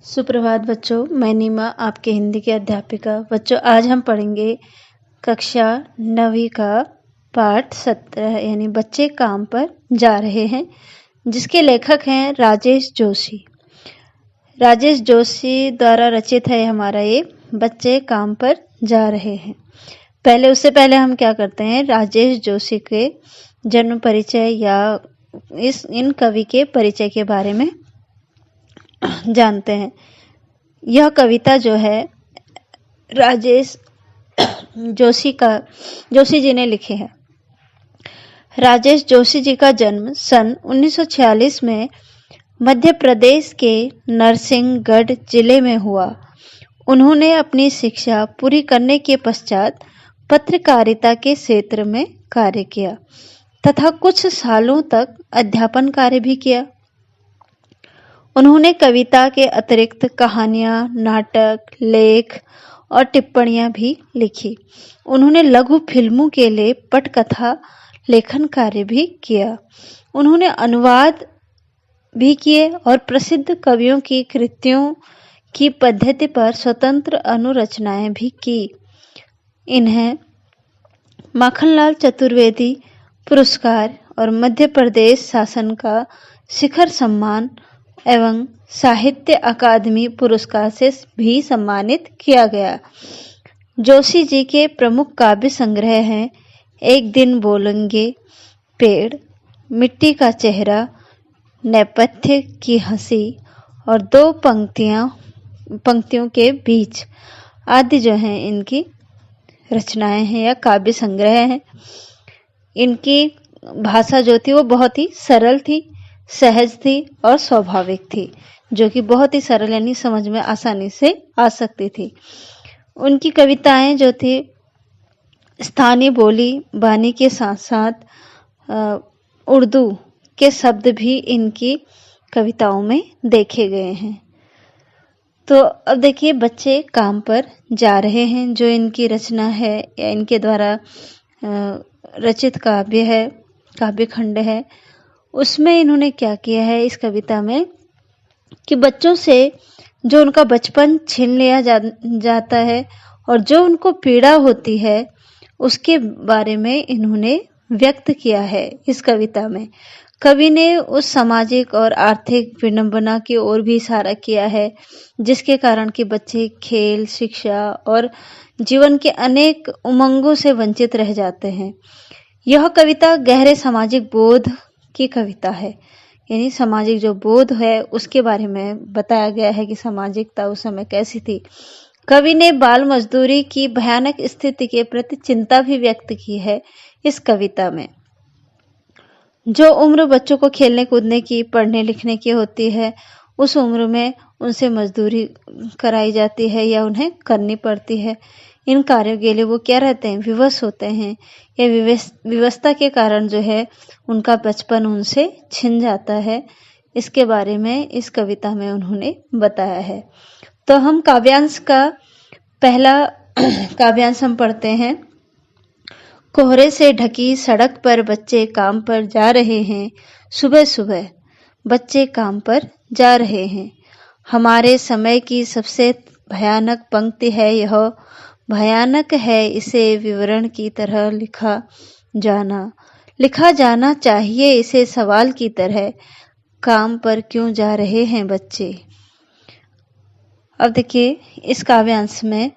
सुप्रभात बच्चों, मैं नीमा आपके हिंदी की अध्यापिका। बच्चों, आज हम पढ़ेंगे कक्षा 9वीं का पाठ 17 यानी बच्चे काम पर जा रहे हैं, जिसके लेखक हैं राजेश जोशी। राजेश जोशी द्वारा रचित है हमारा ये बच्चे काम पर जा रहे हैं। उससे पहले हम क्या करते हैं, राजेश जोशी के जन्म परिचय या इन कवि के परिचय के बारे में जानते हैं। यह कविता जो है राजेश जोशी जी ने लिखी है। राजेश जोशी जी का जन्म सन 1946 में मध्य प्रदेश के नरसिंहगढ़ जिले में हुआ। उन्होंने अपनी शिक्षा पूरी करने के पश्चात पत्रकारिता के क्षेत्र में कार्य किया तथा कुछ सालों तक अध्यापन कार्य भी किया। उन्होंने कविता के अतिरिक्त कहानियां, नाटक, लेख और टिप्पणियां भी लिखी। उन्होंने लघु फिल्मों के लिए पटकथा लेखन कार्य भी किया। उन्होंने अनुवाद भी किए और प्रसिद्ध कवियों की कृतियों की पद्धति पर स्वतंत्र अनुरचनाएं भी की। इन्हें माखनलाल चतुर्वेदी पुरस्कार और मध्य प्रदेश शासन का शिखर सम्मान एवं साहित्य अकादमी पुरस्कार से भी सम्मानित किया गया। जोशी जी के प्रमुख काव्य संग्रह हैं एक दिन बोलेंगे पेड़, मिट्टी का चेहरा, नेपथ्य की हंसी और दो पंक्तियों के बीच आदि जो हैं इनकी रचनाएं हैं या काव्य संग्रह हैं। इनकी भाषा जो थी वो बहुत ही सरल थी, सहज थी और स्वाभाविक थी, जो कि बहुत ही सरल यानी समझ में आसानी से आ सकती थी। उनकी कविताएं जो थी स्थानीय बोली बानी के साथ साथ उर्दू के शब्द भी इनकी कविताओं में देखे गए हैं। तो अब देखिए, बच्चे काम पर जा रहे हैं जो इनकी रचना है या इनके द्वारा रचित काव्य खंड है, उसमें इन्होंने क्या किया है इस कविता में कि बच्चों से जो उनका बचपन छीन लिया जाता है और जो उनको पीड़ा होती है उसके बारे में इन्होंने व्यक्त किया है। इस कविता में कवि ने उस सामाजिक और आर्थिक विडंबना की ओर भी इशारा किया है, जिसके कारण कि बच्चे खेल, शिक्षा और जीवन के अनेक उमंगों से वंचित रह जाते हैं। यह कविता गहरे सामाजिक बोध की कविता है, यानी सामाजिक जो बोध है उसके बारे में बताया गया है कि सामाजिकता उस समय कैसी थी। कवि ने बाल मजदूरी की भयानक स्थिति के प्रति चिंता भी व्यक्त की है इस कविता में। जो उम्र बच्चों को खेलने कूदने की, पढ़ने लिखने की होती है, उस उम्र में उनसे मजदूरी कराई जाती है या उन्हें करनी पड़ती है। इन कार्यों के लिए वो क्या रहते हैं, विवश होते हैं। या विवशता के कारण जो है उनका बचपन उनसे छिन जाता है। इसके बारे में इस कविता में उन्होंने बताया है। तो हम काव्यांश का पहला काव्यांश हम पढ़ते हैं। कोहरे से ढकी सड़क पर बच्चे काम पर जा रहे हैं। सुबह सुबह बच्चे काम पर जा रहे हैं। हमारे समय की सबसे भयानक पंक्ति है यह। भयानक है इसे विवरण की तरह लिखा जाना चाहिए इसे सवाल की तरह। काम पर क्यों जा रहे हैं बच्चे। अब देखिए, इस काव्यांश में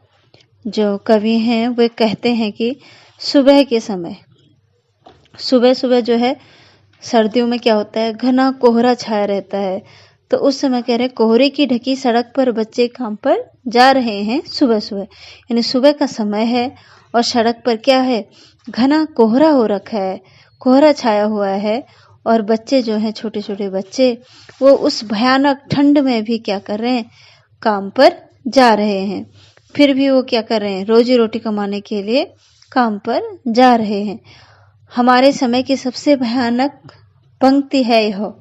जो कवि हैं वे कहते हैं कि सुबह के समय, सुबह जो है सर्दियों में क्या होता है, घना कोहरा छाया रहता है। तो उस समय कह रहे कोहरे की ढकी सड़क पर बच्चे काम पर जा रहे हैं सुबह सुबह, यानी सुबह का समय है और सड़क पर क्या है, घना कोहरा हो रखा है, कोहरा छाया हुआ है। और बच्चे जो हैं, छोटे छोटे बच्चे, वो उस भयानक ठंड में भी क्या कर रहे हैं, काम पर जा रहे हैं। फिर भी वो क्या कर रहे हैं, रोजी रोटी कमाने के लिए काम पर जा रहे हैं। हमारे समय की सबसे भयानक पंक्ति है यह।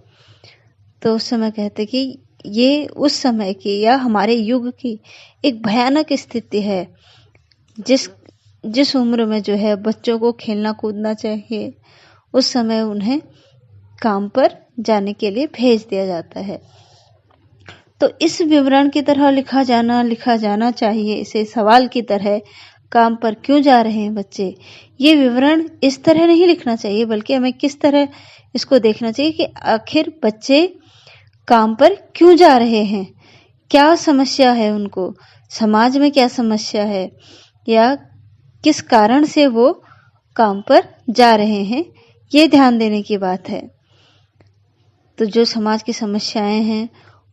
तो उस समय कहते कि ये उस समय की या हमारे युग की एक भयानक स्थिति है, जिस उम्र में जो है बच्चों को खेलना कूदना चाहिए, उस समय उन्हें काम पर जाने के लिए भेज दिया जाता है। तो इस विवरण की तरह लिखा जाना चाहिए, इसे सवाल की तरह। काम पर क्यों जा रहे हैं बच्चे, ये विवरण इस तरह नहीं लिखना चाहिए, बल्कि हमें किस तरह इसको देखना चाहिए कि आखिर बच्चे काम पर क्यों जा रहे हैं, क्या समस्या है उनको, समाज में क्या समस्या है, या किस कारण से वो काम पर जा रहे हैं, ये ध्यान देने की बात है। तो जो समाज की समस्याएं हैं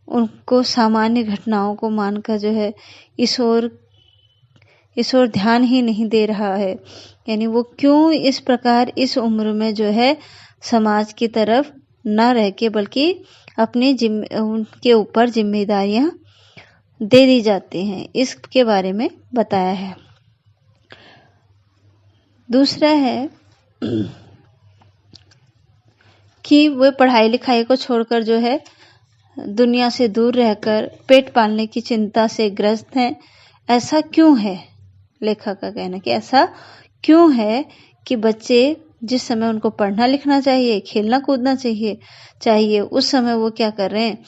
उनको सामान्य घटनाओं को मानकर जो है इस ओर ध्यान ही नहीं दे रहा है, यानी वो क्यों इस प्रकार इस उम्र में जो है समाज की तरफ न रह के बल्कि अपनी उनके ऊपर जिम्मेदारियां दे दी जाती हैं, इसके बारे में बताया है। दूसरा है कि वे पढ़ाई लिखाई को छोड़कर जो है दुनिया से दूर रहकर पेट पालने की चिंता से ग्रस्त हैं। ऐसा क्यों है, लेखक का कहना कि ऐसा क्यों है कि बच्चे जिस समय उनको पढ़ना लिखना चाहिए, खेलना कूदना चाहिए उस समय वो क्या कर रहे हैं,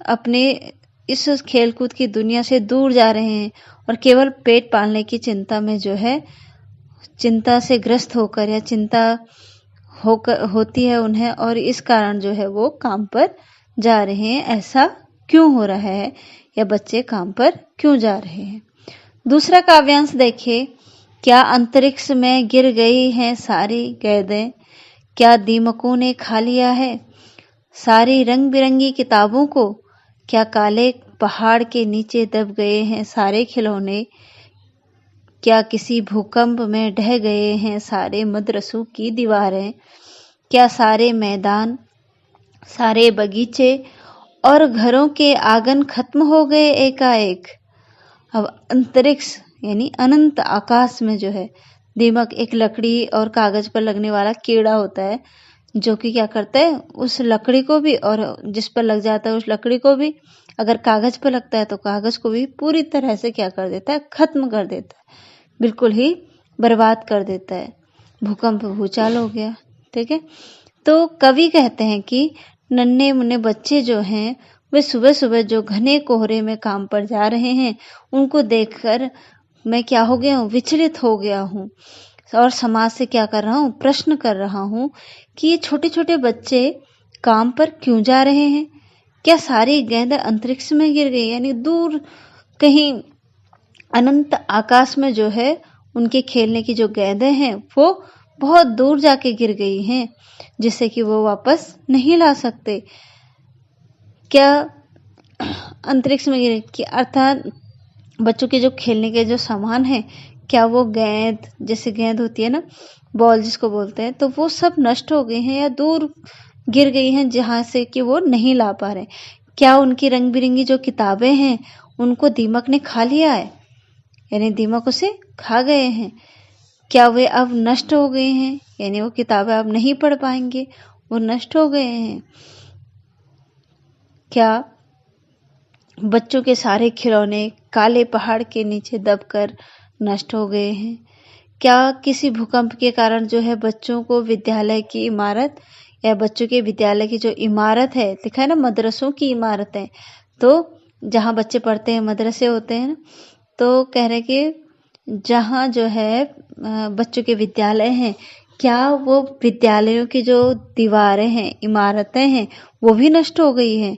अपने इस खेलकूद की दुनिया से दूर जा रहे हैं और केवल पेट पालने की चिंता में जो है चिंता से ग्रस्त होकर या चिंता होती है उन्हें, और इस कारण जो है वो काम पर जा रहे हैं। ऐसा क्यों हो रहा है, या बच्चे काम पर क्यों जा रहे हैं। दूसरा काव्यांश देखिए, क्या अंतरिक्ष में गिर गई हैं सारी गेंदें, क्या दीमकों ने खा लिया है सारी रंग बिरंगी किताबों को, क्या काले पहाड़ के नीचे दब गए हैं सारे खिलौने, क्या किसी भूकंप में ढह गए हैं सारे मदरसों की दीवारें, क्या सारे मैदान, सारे बगीचे और घरों के आंगन खत्म हो गए एकाएक। अब अंतरिक्ष यानी अनंत आकाश में जो है दीमक एक लकड़ी और कागज पर लगने वाला कीड़ा होता है, जो कि क्या करता है उस लकड़ी को भी, और जिस पर लग जाता है उस लकड़ी को भी, अगर कागज पर लगता है तो कागज को भी पूरी तरह से क्या कर देता है, खत्म कर देता है, बिल्कुल ही बर्बाद कर देता है। भूकंप भूचाल हो गया, ठीक है। तो कवि कहते हैं कि नन्हे मुन्ने बच्चे जो हैं वे सुबह सुबह जो घने कोहरे में काम पर जा रहे हैं उनको देखकर मैं क्या हो गया हूँ, विचलित हो गया हूँ, और समाज से क्या कर रहा हूँ, प्रश्न कर रहा हूँ कि ये छोटे छोटे बच्चे काम पर क्यों जा रहे हैं। क्या सारी गेंद अंतरिक्ष में गिर गई, यानी दूर कहीं अनंत आकाश में जो है उनके खेलने की जो गेंदें हैं वो बहुत दूर जाके गिर गई हैं, जिससे कि वो वापस नहीं ला सकते। क्या अंतरिक्ष में गिरे कि अर्थात बच्चों के जो खेलने के जो सामान है, क्या वो गेंद, जैसे गेंद होती है ना, बॉल जिसको बोलते हैं, तो वो सब नष्ट हो गए हैं या दूर गिर गई हैं जहां से कि वो नहीं ला पा रहे। क्या उनकी रंग बिरंगी जो किताबें हैं उनको दीमक ने खा लिया है, यानी दीमक उसे खा गए हैं। क्या वे अब नष्ट हो गए हैं, यानी वो किताबें अब नहीं पढ़ पाएंगे, वो नष्ट हो गए हैं। क्या बच्चों के सारे खिलौने काले पहाड़ के नीचे दबकर नष्ट हो गए हैं। क्या किसी भूकंप के कारण जो है बच्चों को विद्यालय की इमारत या बच्चों के विद्यालय की जो इमारत है, लिखा है ना मदरसों की इमारतें, तो जहाँ बच्चे पढ़ते हैं मदरसे होते हैं ना, तो कह रहे कि जहाँ जो है बच्चों के विद्यालय हैं, क्या वो विद्यालयों की जो दीवारें हैं, इमारतें हैं, वो भी नष्ट हो गई हैं।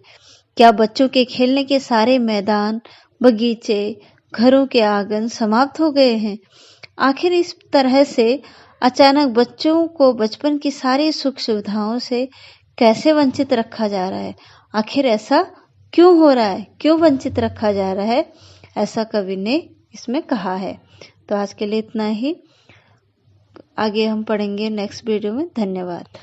क्या बच्चों के खेलने के सारे मैदान, बगीचे, घरों के आंगन समाप्त हो गए हैं। आखिर इस तरह से अचानक बच्चों को बचपन की सारी सुख सुविधाओं से कैसे वंचित रखा जा रहा है, आखिर ऐसा क्यों हो रहा है, क्यों वंचित रखा जा रहा है, ऐसा कवि ने इसमें कहा है। तो आज के लिए इतना ही, आगे हम पढ़ेंगे नेक्स्ट वीडियो में। धन्यवाद।